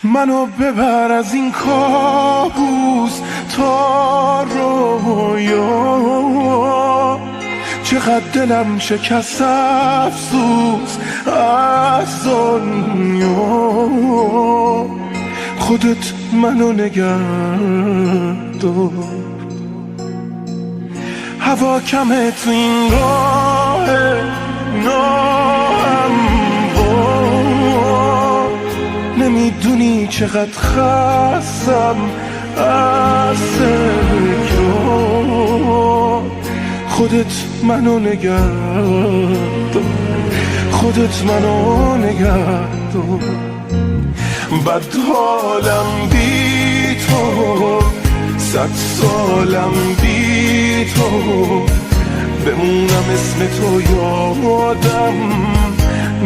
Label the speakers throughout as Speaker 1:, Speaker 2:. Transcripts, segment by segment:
Speaker 1: منو ببر از این کابوس تا رویا، چقدر دلم شکست افسوس از دنیا. خودت منو نگه دار، هوا کمه تو این راه ناهموار. نمیدونی چقدر خستم از تکرار. خودت منو نگه دار، خودت منو نگه دار. بد حالم بی تو، 100 سالم بی تو، بمونم اسم تو یادم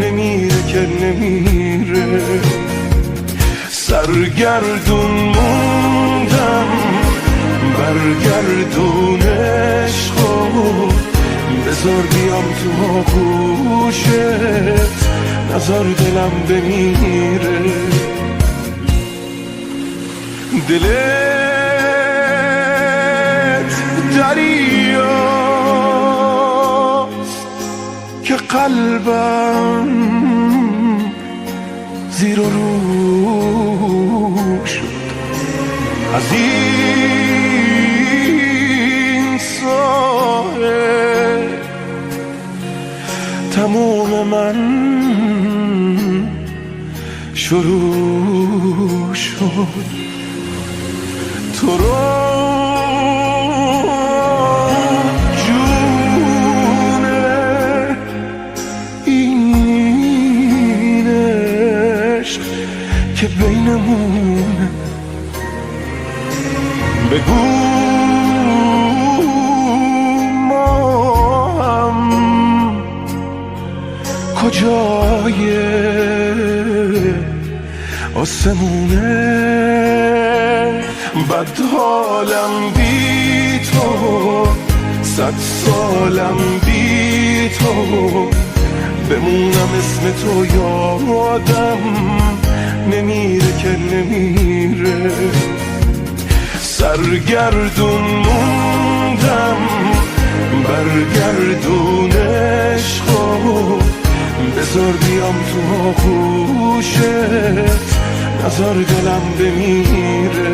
Speaker 1: نمیره که نمیره. سرگردون موندم، برگردون عشقو، بذار بیام تو آغوشت، نذار دلم بمیره. دلت دریاست که قلبم زیر و رو شد. از این ساحل تموم من شروع شد. تو رو جونه این عشق که بینمونه، بگو ما هم کجای آسمونه. بد حالم بی تو، 100 سالم بی تو، بمونم اسم تو یادم نمیره که نمیره. سرگردون موندم، برگردون عشقو، بذار بیام تو آغوشت، نذار دلم بمیره.